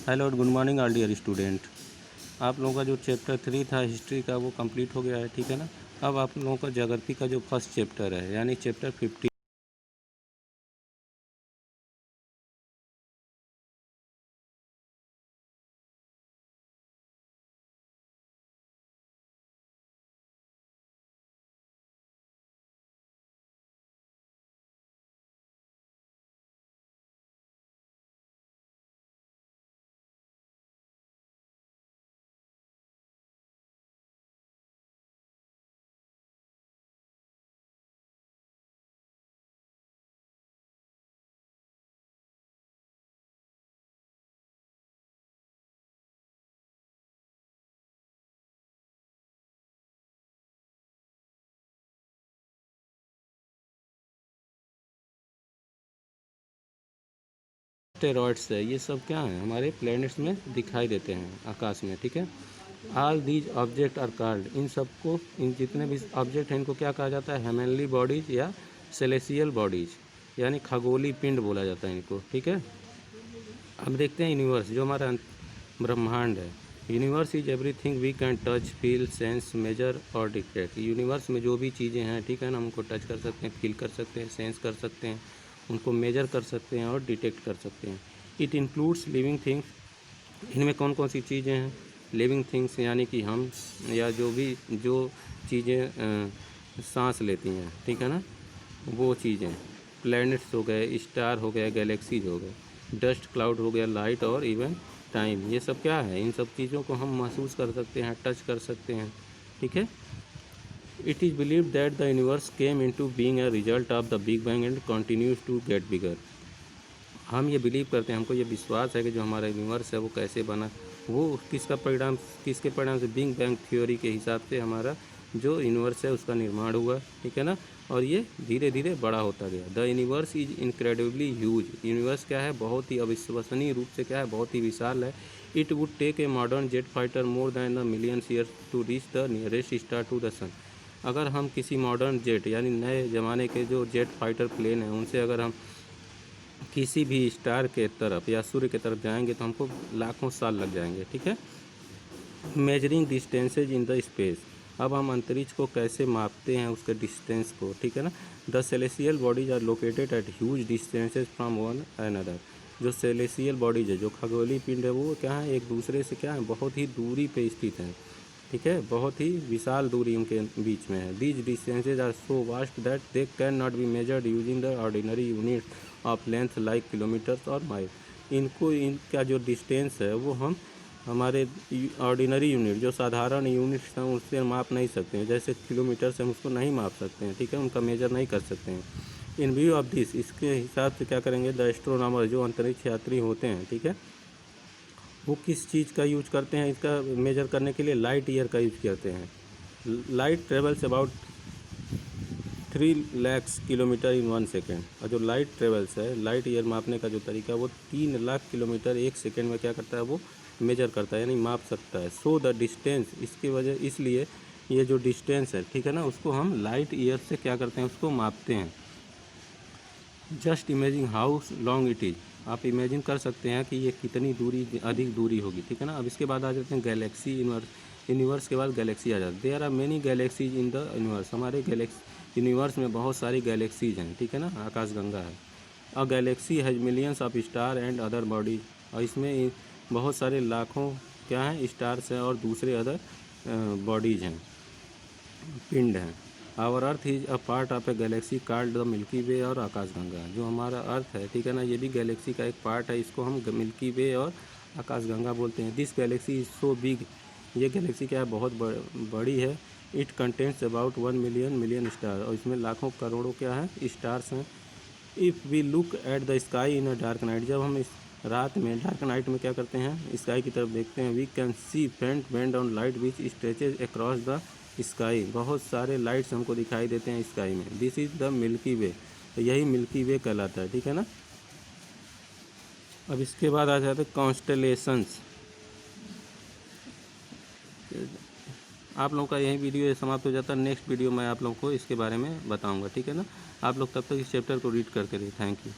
Hello और good morning all dear student. आप लोगों का जो चैप्टर 3 था हिस्ट्री का वो कंप्लीट हो गया है, ठीक है ना। अब आप लोगों का ज्योग्राफी का जो फर्स्ट चैप्टर है यानी चैप्टर 15 स्टेरॉइड्स है, ये सब क्या है हमारे प्लैनेट्स में दिखाई देते हैं आकाश में, ठीक है। All these object are called, इन सबको, इन जितने भी ऑब्जेक्ट हैं इनको क्या कहा जाता है, हेवनली बॉडीज या सेलेसियल बॉडीज, यानी खगोली पिंड बोला जाता है इनको, ठीक है। अब देखते हैं यूनिवर्स, जो हमारा ब्रह्मांड है। Universe is everything we can touch feel sense measure और डिटेक्ट। यूनिवर्स में जो भी चीज़ें हैं, ठीक है ना, हम उनको टच कर सकते हैं, फील कर सकते हैं, सेंस कर सकते हैं, उनको मेजर कर सकते हैं और डिटेक्ट कर सकते हैं। इट इंक्लूड्स लिविंग थिंग्स, इनमें कौन कौन सी चीज़ें हैं, लिविंग थिंग्स यानी कि हम या जो चीज़ें सांस लेती हैं, ठीक है ना, वो चीज़ें, प्लैनेट्स हो गए, स्टार हो गए, गैलेक्सीज हो गए, डस्ट क्लाउड हो गया, लाइट और इवन टाइम, ये सब क्या है, इन सब चीज़ों को हम महसूस कर सकते हैं, टच कर सकते हैं, ठीक है। It is believe that the universe came into being a result of the big bang and continues to get bigger. हम ये बिलीव करते हैं, हमको ये विश्वास है कि जो हमारा यूनिवर्स है वो कैसे बना, वो किसके परिणाम से, बिग बैंग थ्योरी के हिसाब से हमारा जो यूनिवर्स है उसका निर्माण हुआ, ठीक है ना। और ये धीरे धीरे बड़ा होता गया। The universe is incredibly huge, universe क्या है, बहुत ही अविश्वसनीय रूप से क्या है, बहुत ही विशाल है। It would take a modern jet fighter more than the millions years to reach the nearest star to the sun. अगर हम किसी मॉडर्न जेट यानी नए ज़माने के जो जेट फाइटर प्लेन हैं उनसे अगर हम किसी भी स्टार के तरफ या सूर्य की तरफ जाएंगे तो हमको लाखों साल लग जाएंगे, ठीक है। Measuring distances in the space, अब हम अंतरिक्ष को कैसे मापते हैं, उसके डिस्टेंस को, ठीक है ना। The celestial bodies are located at huge distances from one another. जो सेलेसियल बॉडीज है, जो खगोलीय पिंड है, वो क्या है, एक दूसरे से क्या है, बहुत ही दूरी पे स्थित है, ठीक है, बहुत ही विशाल दूरी उनके बीच में है। These distances are so vast that they can not be measured using the ordinary unit of length like kilometres और माइल। इनका जो डिस्टेंस है वो हम हमारे ऑर्डिनरी यूनिट, जो साधारण यूनिट्स हैं, उससे माप नहीं सकते हैं, जैसे किलोमीटर से हम उसको नहीं माप सकते हैं, ठीक है, उनका मेजर नहीं कर सकते हैं। इन व्यू ऑफ दिस, इसके हिसाब से क्या करेंगे, द एस्ट्रोनॉमर, जो अंतरिक्ष यात्री होते हैं, ठीक है, वो किस चीज़ का यूज करते हैं इसका मेजर करने के लिए, लाइट ईयर का यूज करते हैं। Light travels about 3 lakh kilometre in 1 second. और जो लाइट ट्रेवल्स है, लाइट ईयर मापने का जो तरीका है वो 3 लाख किलोमीटर 1 सेकेंड में क्या करता है, वो मेजर करता है, यानी माप सकता है। सो द डिस्टेंस, इसकी वजह, इसलिए ये जो डिस्टेंस है, ठीक है ना, उसको हम लाइट ईयर से क्या करते हैं, उसको मापते हैं। Just imagine how long it is, आप इमेजिन कर सकते हैं कि ये कितनी दूरी, अधिक दूरी होगी, ठीक है ना। अब इसके बाद आ जाते हैं गैलेक्सी, यूनिवर्स के बाद गैलेक्सी आ जाती है। There are many galaxies in the universe, हमारे यूनिवर्स में बहुत सारी गैलेक्सीज हैं, ठीक है ना, आकाशगंगा है। A galaxy has millions of star and other bodies, और इसमें बहुत सारे लाखों क्या हैं, स्टार्स हैं और दूसरे अदर बॉडीज हैं, पिंड हैं। Our earth is a part of a galaxy called the Milky Way और आकाशगंगा, जो हमारा अर्थ है, ठीक है ना, ये भी गैलेक्सी का एक पार्ट है, इसको हम मिल्की वे और आकाशगंगा बोलते हैं। This galaxy is so big, ये गैलेक्सी क्या है, बहुत बड़ी है। It contents about 1 million star, और इसमें लाखों करोड़ों क्या है, स्टार्स हैं। If we look at the sky in a dark night, जब हम इस रात में, डार्क नाइट में क्या करते हैं, स्काई की तरफ देखते हैं, वी कैन सी फेंट band on light which stretches across the sky, बहुत सारे लाइट्स हमको दिखाई देते हैं स्काई में। दिस इज़ द मिल्की वे, तो यही मिल्की वे कहलाता है, ठीक है ना। अब इसके बाद आ जाते हैं कॉन्स्टेलेशंस। आप लोगों का यही वीडियो समाप्त हो जाता है। नेक्स्ट वीडियो मैं आप लोगों को इसके बारे में बताऊंगा, ठीक है ना। आप लोग तब तक इस चैप्टर को रीड करते रहिए। Thank you.